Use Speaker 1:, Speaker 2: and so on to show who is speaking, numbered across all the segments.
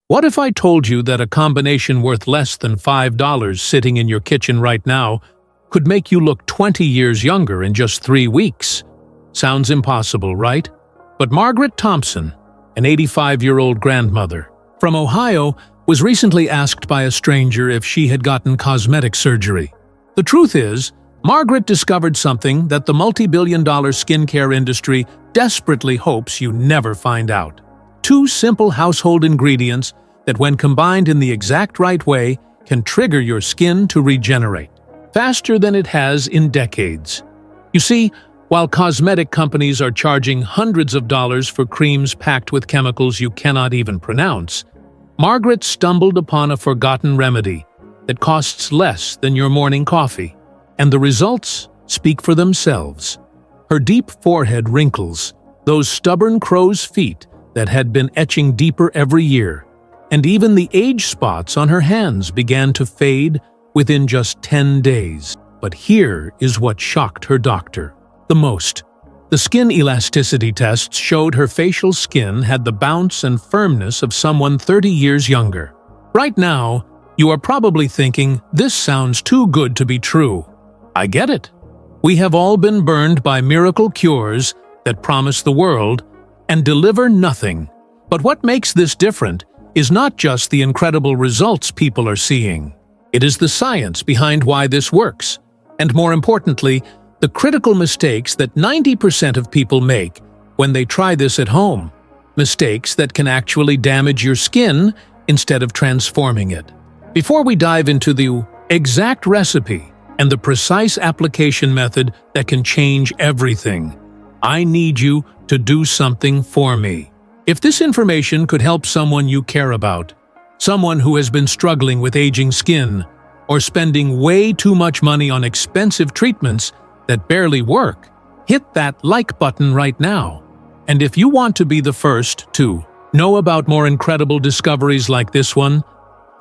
Speaker 1: What if I told you that a combination worth less than $5 sitting in your kitchen right now could make you look 20 years younger in just 3 weeks? Sounds impossible, right? But Margaret Thompson, an 85-year-old grandmother from Ohio, was recently asked by a stranger if she had gotten cosmetic surgery. The truth is, Margaret discovered something that the multi-billion-dollar skincare industry desperately hopes you never find out. 2 simple household ingredients that, when combined in the exact right way, can trigger your skin to regenerate faster than it has in decades. You see, while cosmetic companies are charging hundreds of dollars for creams packed with chemicals you cannot even pronounce, Margaret stumbled upon a forgotten remedy that costs less than your morning coffee, and the results speak for themselves. Her deep forehead wrinkles, those stubborn crow's feet that had been etching deeper every year, and even the age spots on her hands began to fade within just 10 days. But here is what shocked her doctor the most. The skin elasticity tests showed her facial skin had the bounce and firmness of someone 30 years younger. Right now, you are probably thinking, this sounds too good to be true. I get it. We have all been burned by miracle cures that promise the world and deliver nothing. But what makes this different is not just the incredible results people are seeing. It is the science behind why this works, and more importantly, the critical mistakes that 90% of people make when they try this at home. Mistakes that can actually damage your skin instead of transforming it. Before we dive into the exact recipe and the precise application method that can change everything, I need you to do something for me. If this information could help someone you care about, someone who has been struggling with aging skin, or spending way too much money on expensive treatments that barely work, hit that like button right now. And if you want to be the first to know about more incredible discoveries like this one,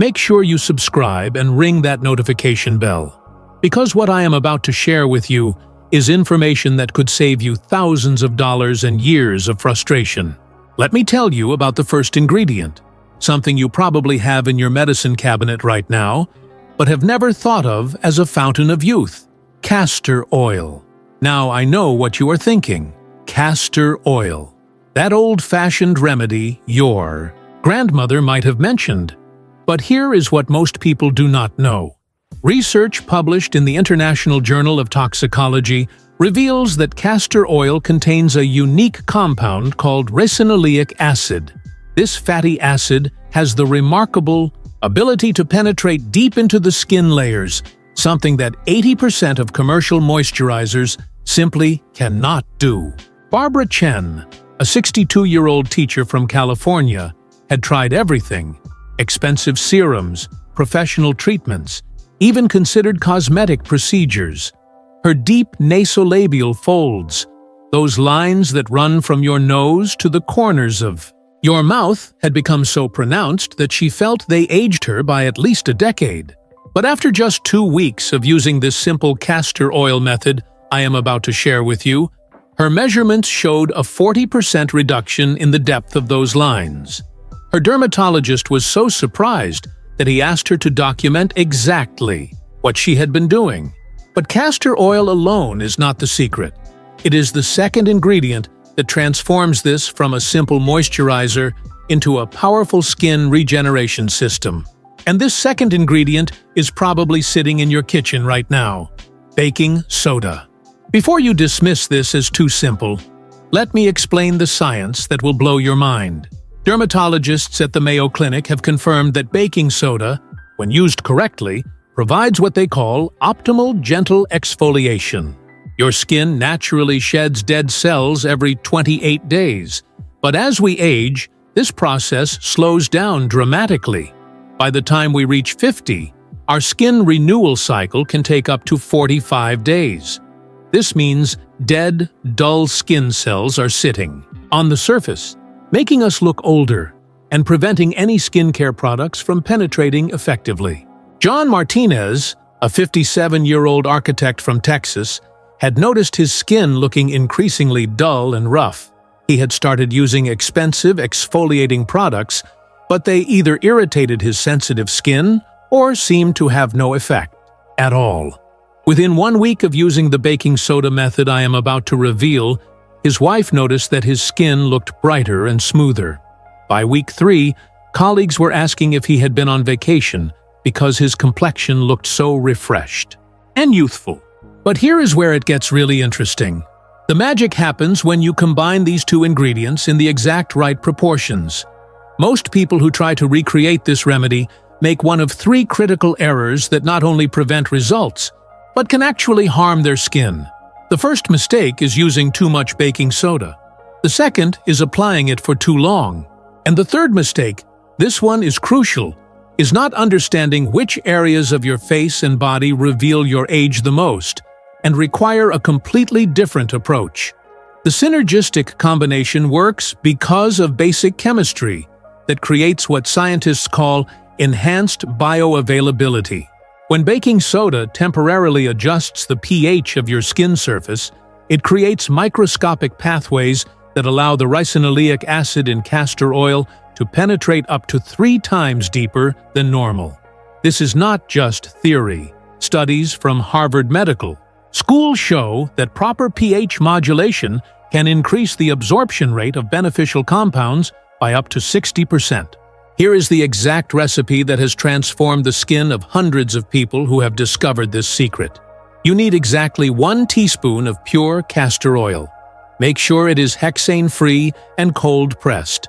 Speaker 1: make sure you subscribe and ring that notification bell. Because what I am about to share with you is information that could save you thousands of dollars and years of frustration. Let me tell you about the first ingredient, something you probably have in your medicine cabinet right now, but have never thought of as a fountain of youth: castor oil. Now I know what you are thinking. Castor oil. That old-fashioned remedy your grandmother might have mentioned. But here is what most people do not know. Research published in the International Journal of Toxicology reveals that castor oil contains a unique compound called ricinoleic acid. This fatty acid has the remarkable ability to penetrate deep into the skin layers, something that 80% of commercial moisturizers simply cannot do. Barbara Chen, a 62-year-old teacher from California, had tried everything: expensive serums, professional treatments, even considered cosmetic procedures. Her deep nasolabial folds, those lines that run from your nose to the corners of your mouth, had become so pronounced that she felt they aged her by at least a decade. But after just 2 weeks of using this simple castor oil method I am about to share with you, her measurements showed a 40% reduction in the depth of those lines. Her dermatologist was so surprised that he asked her to document exactly what she had been doing. But castor oil alone is not the secret. It is the second ingredient that transforms this from a simple moisturizer into a powerful skin regeneration system. And this second ingredient is probably sitting in your kitchen right now: baking soda. Before you dismiss this as too simple, let me explain the science that will blow your mind. Dermatologists at the Mayo Clinic have confirmed that baking soda, when used correctly, provides what they call optimal gentle exfoliation. Your skin naturally sheds dead cells every 28 days, but as we age, this process slows down dramatically. By the time we reach 50, our skin renewal cycle can take up to 45 days. This means dead, dull skin cells are sitting on the surface, making us look older and preventing any skincare products from penetrating effectively. John Martinez, a 57-year-old architect from Texas, had noticed his skin looking increasingly dull and rough. He had started using expensive exfoliating products, but they either irritated his sensitive skin or seemed to have no effect at all. Within 1 week of using the baking soda method I am about to reveal, his wife noticed that his skin looked brighter and smoother. By week 3, colleagues were asking if he had been on vacation because his complexion looked so refreshed and youthful. But here is where it gets really interesting. The magic happens when you combine these two ingredients in the exact right proportions. Most people who try to recreate this remedy make one of 3 critical errors that not only prevent results, but can actually harm their skin. The first mistake is using too much baking soda. The second is applying it for too long. And the third mistake, this one is crucial, is not understanding which areas of your face and body reveal your age the most and require a completely different approach. The synergistic combination works because of basic chemistry that creates what scientists call enhanced bioavailability. When baking soda temporarily adjusts the pH of your skin surface, it creates microscopic pathways that allow the ricinoleic acid in castor oil to penetrate up to 3 times deeper than normal. This is not just theory. Studies from Harvard Medical School show that proper pH modulation can increase the absorption rate of beneficial compounds by up to 60%. Here is the exact recipe that has transformed the skin of hundreds of people who have discovered this secret. You need exactly 1 teaspoon of pure castor oil. Make sure it is hexane-free and cold-pressed.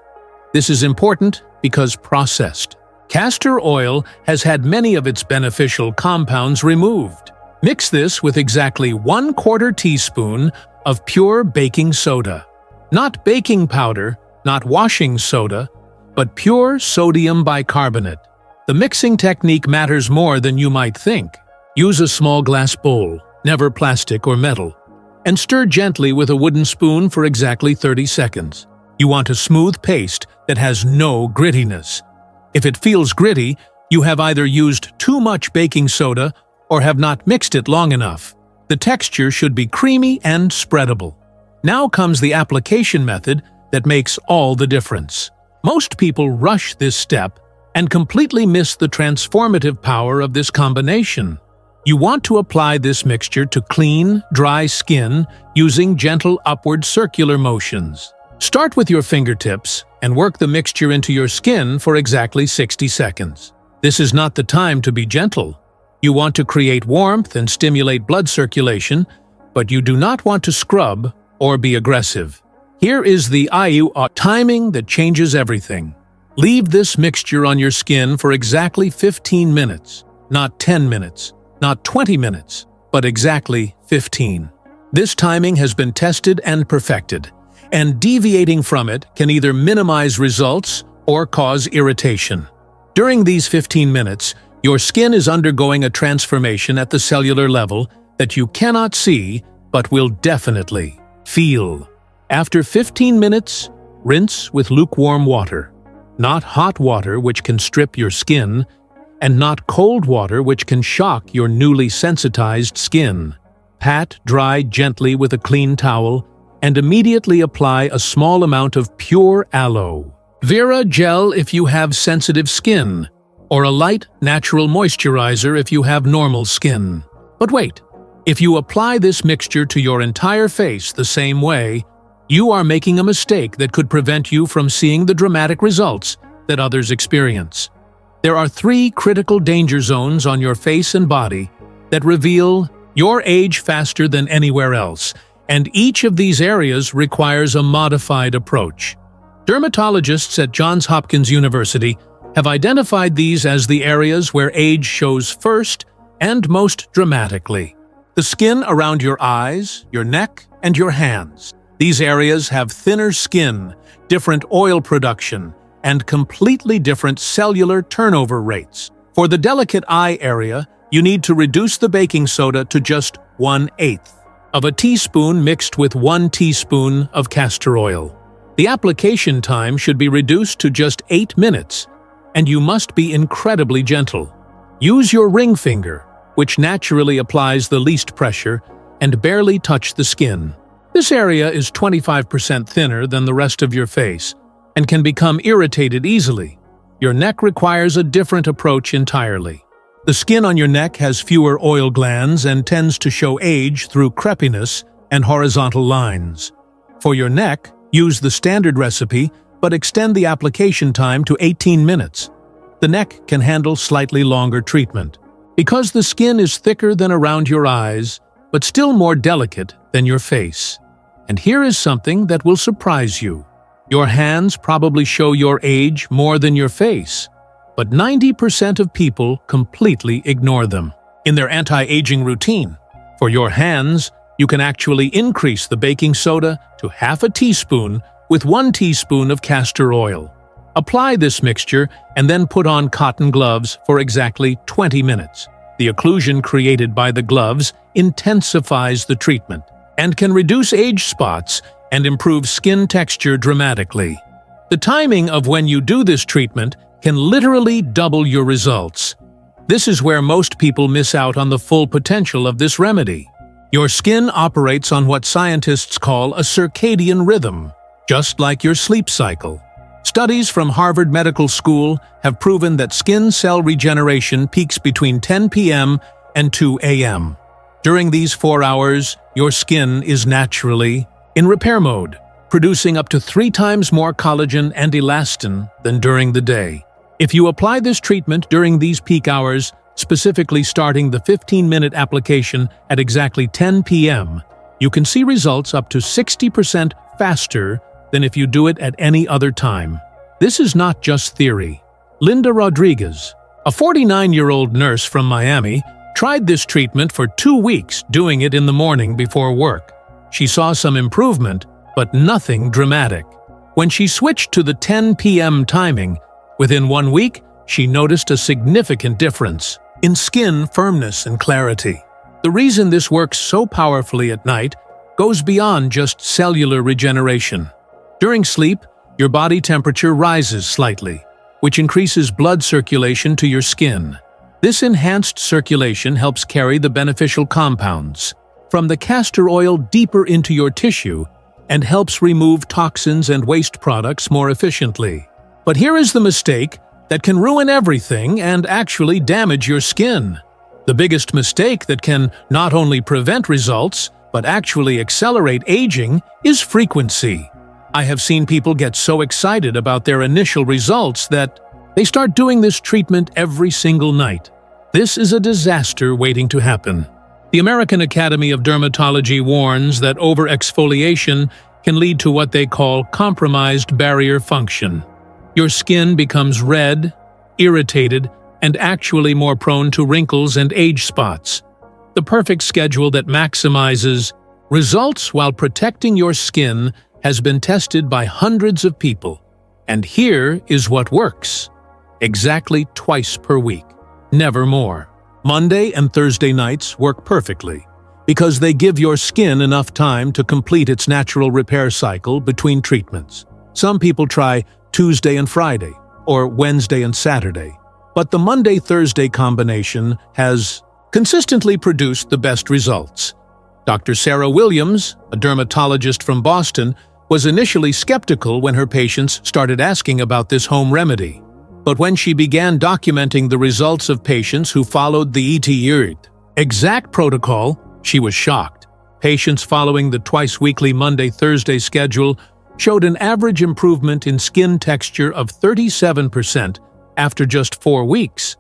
Speaker 1: This is important because processed castor oil has had many of its beneficial compounds removed. Mix this with exactly 1/4 teaspoon of pure baking soda. Not baking powder, not washing soda, but pure sodium bicarbonate. The mixing technique matters more than you might think. Use a small glass bowl, never plastic or metal, and stir gently with a wooden spoon for exactly 30 seconds. You want a smooth paste that has no grittiness. If it feels gritty, you have either used too much baking soda or have not mixed it long enough. The texture should be creamy and spreadable. Now comes the application method that makes all the difference. Most people rush this step and completely miss the transformative power of this combination. You want to apply this mixture to clean, dry skin using gentle upward circular motions. Start with your fingertips and work the mixture into your skin for exactly 60 seconds. This is not the time to be gentle. You want to create warmth and stimulate blood circulation, but you do not want to scrub or be aggressive. Here is the timing that changes everything. Leave this mixture on your skin for exactly 15 minutes, not 10 minutes, not 20 minutes, but exactly 15. This timing has been tested and perfected, and deviating from it can either minimize results or cause irritation. During these 15 minutes, your skin is undergoing a transformation at the cellular level that you cannot see but will definitely feel. After 15 minutes, rinse with lukewarm water, not hot water which can strip your skin, and not cold water which can shock your newly sensitized skin. Pat dry gently with a clean towel and immediately apply a small amount of pure aloe vera gel if you have sensitive skin, or a light, natural moisturizer if you have normal skin. But wait, if you apply this mixture to your entire face the same way, you are making a mistake that could prevent you from seeing the dramatic results that others experience. There are 3 critical danger zones on your face and body that reveal your age faster than anywhere else, and each of these areas requires a modified approach. Dermatologists at Johns Hopkins University have identified these as the areas where age shows first and most dramatically. The skin around your eyes, your neck, and your hands. These areas have thinner skin, different oil production, and completely different cellular turnover rates. For the delicate eye area, you need to reduce the baking soda to just 1/8 of a teaspoon mixed with 1 teaspoon of castor oil. The application time should be reduced to just 8 minutes, and you must be incredibly gentle. Use your ring finger, which naturally applies the least pressure, and barely touch the skin. This area is 25% thinner than the rest of your face and can become irritated easily. your neck requires a different approach entirely. The skin on your neck has fewer oil glands and tends to show age through crepiness and horizontal lines. For your neck, use the standard recipe, but extend the application time to 18 minutes. The neck can handle slightly longer treatment. Because the skin is thicker than around your eyes, but still more delicate than your face. And here is something that will surprise you. Your hands probably show your age more than your face, but 90% of people completely ignore them in their anti-aging routine. For your hands, you can actually increase the baking soda to half a teaspoon with 1 teaspoon of castor oil. Apply this mixture and then put on cotton gloves for exactly 20 minutes. The occlusion created by the gloves intensifies the treatment and can reduce age spots and improve skin texture dramatically. The timing of when you do this treatment can literally double your results. This is where most people miss out on the full potential of this remedy. Your skin operates on what scientists call a circadian rhythm, just like your sleep cycle. Studies from Harvard Medical School have proven that skin cell regeneration peaks between 10 p.m. and 2 a.m. During these 4 hours, your skin is naturally in repair mode, producing up to 3 times more collagen and elastin than during the day. If you apply this treatment during these peak hours, specifically starting the 15-minute application at exactly 10 p.m., you can see results up to 60% faster than if you do it at any other time. This is not just theory. Linda Rodriguez, a 49-year-old nurse from Miami, tried this treatment for 2 weeks, doing it in the morning before work. She saw some improvement, but nothing dramatic. When she switched to the 10 p.m. timing, within 1 week, she noticed a significant difference in skin firmness and clarity. The reason this works so powerfully at night goes beyond just cellular regeneration. During sleep, your body temperature rises slightly, which increases blood circulation to your skin. This enhanced circulation helps carry the beneficial compounds from the castor oil deeper into your tissue and helps remove toxins and waste products more efficiently. But here is the mistake that can ruin everything and actually damage your skin. The biggest mistake that can not only prevent results, but actually accelerate aging is frequency. I have seen people get so excited about their initial results that they start doing this treatment every single night. This is a disaster waiting to happen. The American Academy of Dermatology warns that over-exfoliation can lead to what they call compromised barrier function. Your skin becomes red, irritated, and actually more prone to wrinkles and age spots. The perfect schedule that maximizes results while protecting your skin has been tested by hundreds of people. And here is what works. Exactly twice per week, never more. Monday and Thursday nights work perfectly because they give your skin enough time to complete its natural repair cycle between treatments. Some people try Tuesday and Friday, or Wednesday and Saturday. But the Monday-Thursday combination has consistently produced the best results. Dr. Sarah Williams, a dermatologist from Boston, was initially skeptical when her patients started asking about this home remedy. But when she began documenting the results of patients who followed the exact protocol, she was shocked. Patients following the twice-weekly Monday-Thursday schedule showed an average improvement in skin texture of 37% after just 4 weeks.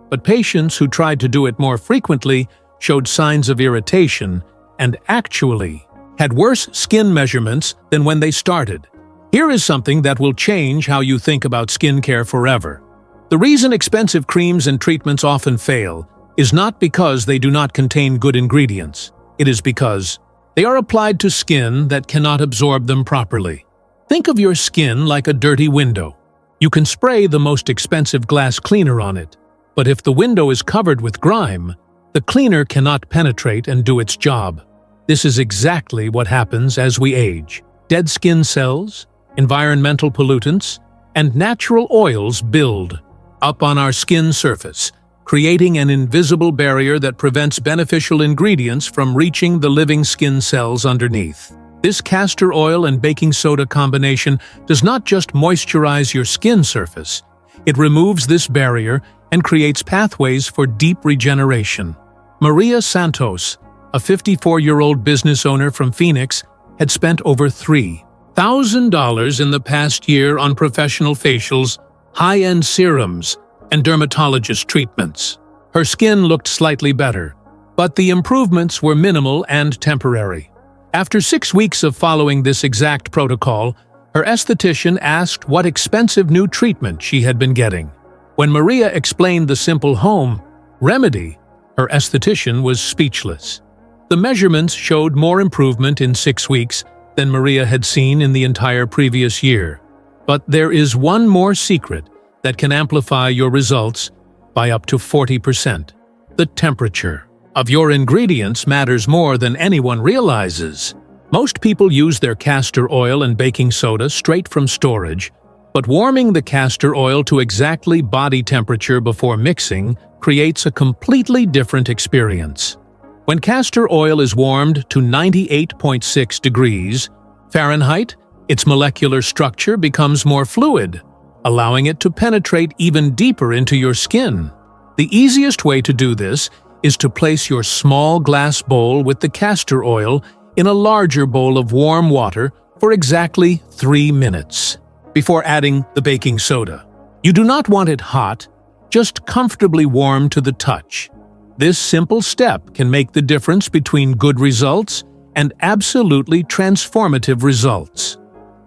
Speaker 1: But patients who tried to do it more frequently showed signs of irritation and actually had worse skin measurements than when they started. Here is something that will change how you think about skincare forever. The reason expensive creams and treatments often fail is not because they do not contain good ingredients. It is because they are applied to skin that cannot absorb them properly. Think of your skin like a dirty window. You can spray the most expensive glass cleaner on it, but if the window is covered with grime, the cleaner cannot penetrate and do its job. This is exactly what happens as we age. Dead skin cells, environmental pollutants, and natural oils build up on our skin surface, creating an invisible barrier that prevents beneficial ingredients from reaching the living skin cells underneath. This castor oil and baking soda combination does not just moisturize your skin surface, It removes this barrier and creates pathways for deep regeneration. Maria Santos, a 54-year-old business owner from Phoenix, had spent over $3,000 in the past year on professional facials, high-end serums, and dermatologist treatments. Her skin looked slightly better, but the improvements were minimal and temporary. After 6 weeks of following this exact protocol, her esthetician asked what expensive new treatment she had been getting. When Maria explained the simple home remedy, her esthetician was speechless. The measurements showed more improvement in 6 weeks than Maria had seen in the entire previous year. But there is one more secret that can amplify your results by up to 40%. The temperature of your ingredients matters more than anyone realizes. Most people use their castor oil and baking soda straight from storage, but warming the castor oil to exactly body temperature before mixing creates a completely different experience. When castor oil is warmed to 98.6 degrees Fahrenheit, its molecular structure becomes more fluid, allowing it to penetrate even deeper into your skin. The easiest way to do this is to place your small glass bowl with the castor oil in a larger bowl of warm water for exactly 3 minutes before adding the baking soda. You do not want it hot, just comfortably warm to the touch. This simple step can make the difference between good results and absolutely transformative results.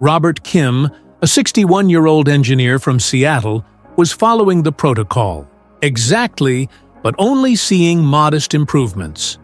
Speaker 1: Robert Kim, a 61-year-old engineer from Seattle, was following the protocol exactly, but only seeing modest improvements.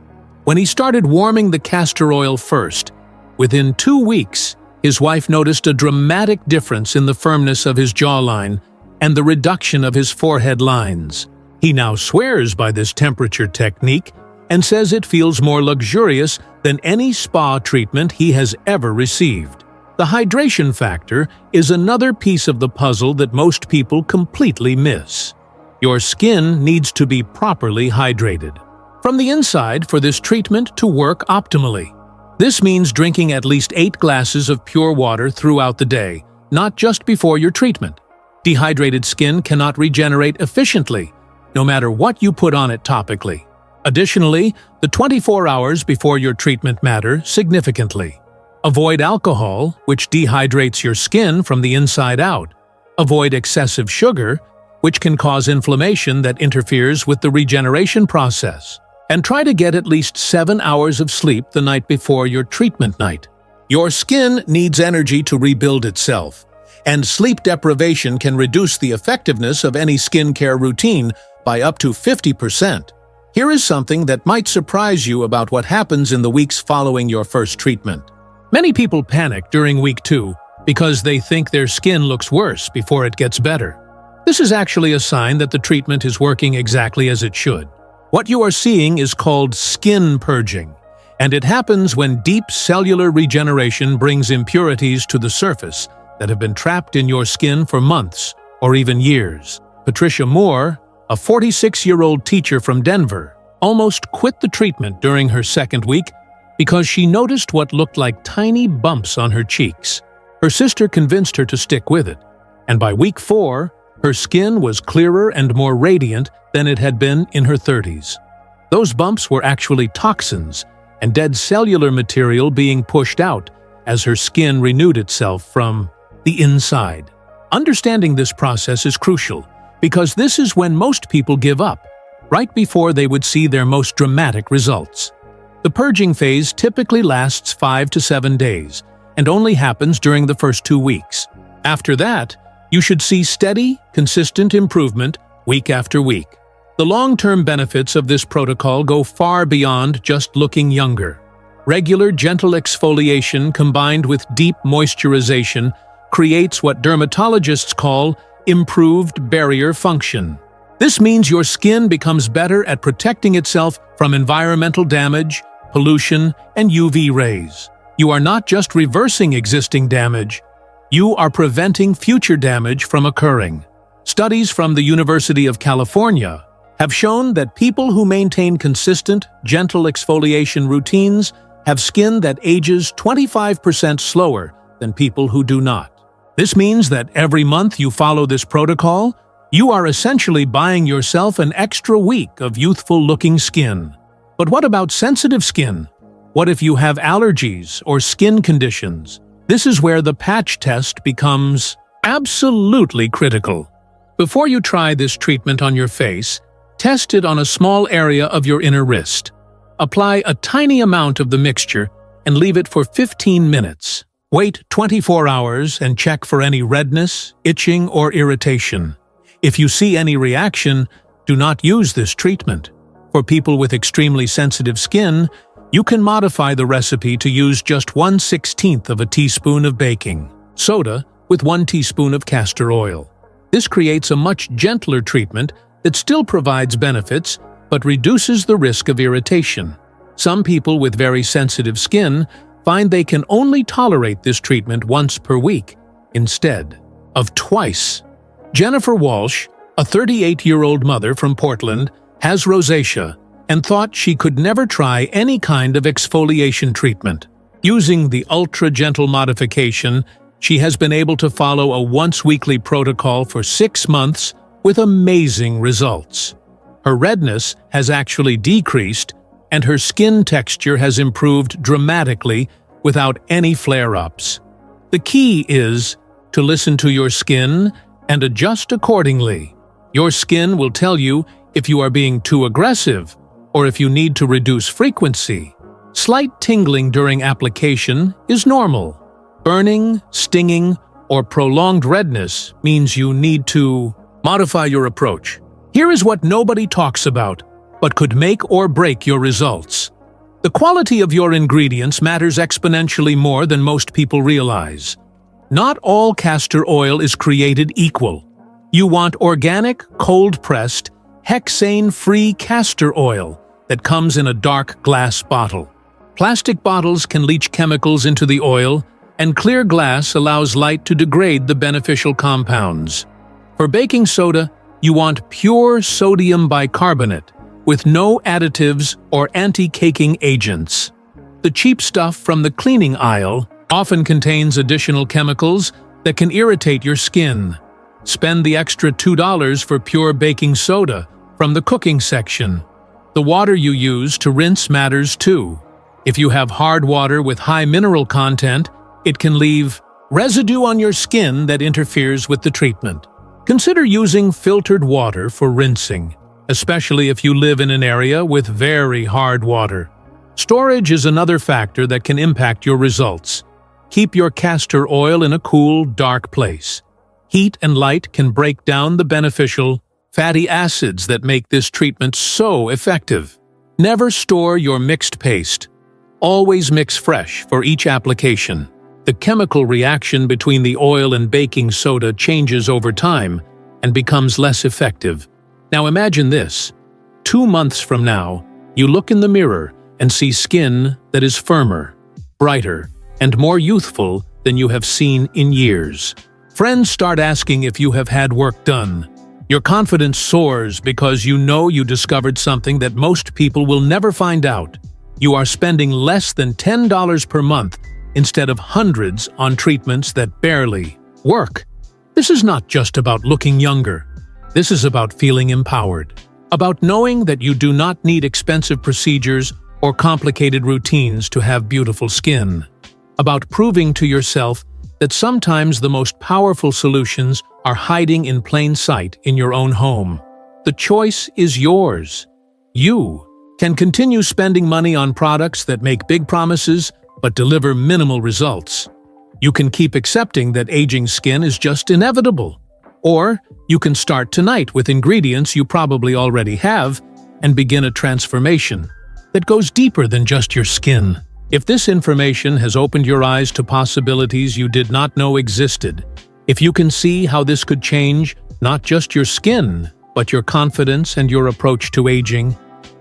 Speaker 1: When he started warming the castor oil first, within 2 weeks, his wife noticed a dramatic difference in the firmness of his jawline and the reduction of his forehead lines. He now swears by this temperature technique and says it feels more luxurious than any spa treatment he has ever received. The hydration factor is another piece of the puzzle that most people completely miss. Your skin needs to be properly hydrated from the inside for this treatment to work optimally. This means drinking at least 8 glasses of pure water throughout the day, not just before your treatment. Dehydrated skin cannot regenerate efficiently, no matter what you put on it topically. Additionally, the 24 hours before your treatment matter significantly. Avoid alcohol, which dehydrates your skin from the inside out. Avoid excessive sugar, which can cause inflammation that interferes with the regeneration process. And try to get at least 7 hours of sleep the night before your treatment night. Your skin needs energy to rebuild itself, and sleep deprivation can reduce the effectiveness of any skincare routine by up to 50%. Here is something that might surprise you about what happens in the weeks following your first treatment. Many people panic during week 2 because they think their skin looks worse before it gets better. This is actually a sign that the treatment is working exactly as it should. What you are seeing is called skin purging, and it happens when deep cellular regeneration brings impurities to the surface that have been trapped in your skin for months or even years. Patricia Moore, a 46-year-old teacher from Denver, almost quit the treatment during her second week because she noticed what looked like tiny bumps on her cheeks. Her sister convinced her to stick with it, and by week 4, her skin was clearer and more radiant than it had been in her 30s. Those bumps were actually toxins and dead cellular material being pushed out as her skin renewed itself from the inside. Understanding this process is crucial because this is when most people give up, right before they would see their most dramatic results. The purging phase typically lasts 5 to 7 days and only happens during the first 2 weeks. After that, you should see steady, consistent improvement week after week. The long-term benefits of this protocol go far beyond just looking younger. Regular, gentle exfoliation combined with deep moisturization creates what dermatologists call improved barrier function. This means your skin becomes better at protecting itself from environmental damage, pollution, and UV rays. You are not just reversing existing damage, you are preventing future damage from occurring. Studies from the University of California have shown that people who maintain consistent, gentle exfoliation routines have skin that ages 25% slower than people who do not. This means that every month you follow this protocol, You are essentially buying yourself an extra week of youthful-looking skin. But what about sensitive skin? What if you have allergies or skin conditions? This is where the patch test becomes absolutely critical. Before you try this treatment on your face, test it on a small area of your inner wrist. Apply a tiny amount of the mixture and leave it for 15 minutes. Wait 24 hours and check for any redness, itching, or irritation. If you see any reaction, do not use this treatment. For people with extremely sensitive skin, you can modify the recipe to use just 1/16 of a teaspoon of baking soda with 1 teaspoon of castor oil. This creates a much gentler treatment that still provides benefits but reduces the risk of irritation. Some people with very sensitive skin find they can only tolerate this treatment once per week instead of twice. Jennifer Walsh, a 38-year-old mother from Portland, has rosacea and thought she could never try any kind of exfoliation treatment. Using the ultra-gentle modification, she has been able to follow a once-weekly protocol for 6 months with amazing results. Her redness has actually decreased, and her skin texture has improved dramatically without any flare-ups. The key is to listen to your skin and adjust accordingly. Your skin will tell you if you are being too aggressive or if you need to reduce frequency. Slight tingling during application is normal. Burning, stinging, or prolonged redness means you need to modify your approach. Here is what nobody talks about, but could make or break your results. The quality of your ingredients matters exponentially more than most people realize. Not all castor oil is created equal. You want organic, cold-pressed, hexane-free castor oil that comes in a dark glass bottle. Plastic bottles can leach chemicals into the oil, and clear glass allows light to degrade the beneficial compounds. For baking soda, you want pure sodium bicarbonate with no additives or anti-caking agents. The cheap stuff from the cleaning aisle often contains additional chemicals that can irritate your skin. Spend the extra $2 for pure baking soda from the cooking section. The water you use to rinse matters too. If you have hard water with high mineral content, it can leave residue on your skin that interferes with the treatment. Consider using filtered water for rinsing, especially if you live in an area with very hard water. Storage is another factor that can impact your results. Keep your castor oil in a cool, dark place. Heat and light can break down the beneficial fatty acids that make this treatment so effective. Never store your mixed paste. Always mix fresh for each application. The chemical reaction between the oil and baking soda changes over time and becomes less effective. Now imagine this. 2 months from now, you look in the mirror and see skin that is firmer, brighter, and more youthful than you have seen in years. Friends start asking if you have had work done. Your confidence soars because you know you discovered something that most people will never find out. You are spending less than $10 per month instead of hundreds on treatments that barely work. This is not just about looking younger. This is about feeling empowered. About knowing that you do not need expensive procedures or complicated routines to have beautiful skin. About proving to yourself that sometimes the most powerful solutions are hiding in plain sight in your own home. The choice is yours. You can continue spending money on products that make big promises but deliver minimal results. You can keep accepting that aging skin is just inevitable. Or you can start tonight with ingredients you probably already have and begin a transformation that goes deeper than just your skin. If this information has opened your eyes to possibilities you did not know existed, if you can see how this could change not just your skin, but your confidence and your approach to aging,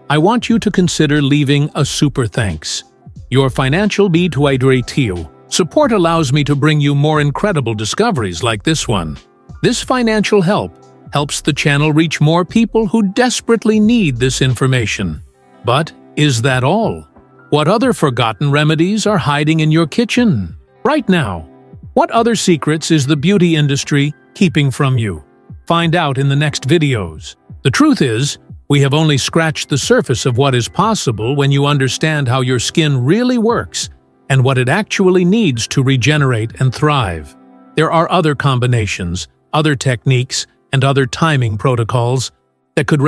Speaker 1: I want you to consider leaving a super thanks. Your financial B2 support allows me to bring you more incredible discoveries like this one. This financial help helps the channel reach more people who desperately need this information. But is that all? What other forgotten remedies are hiding in your kitchen right now? What other secrets is the beauty industry keeping from you? Find out in the next videos. The truth is, we have only scratched the surface of what is possible when you understand how your skin really works and what it actually needs to regenerate and thrive. There are other combinations, other techniques, and other timing protocols that could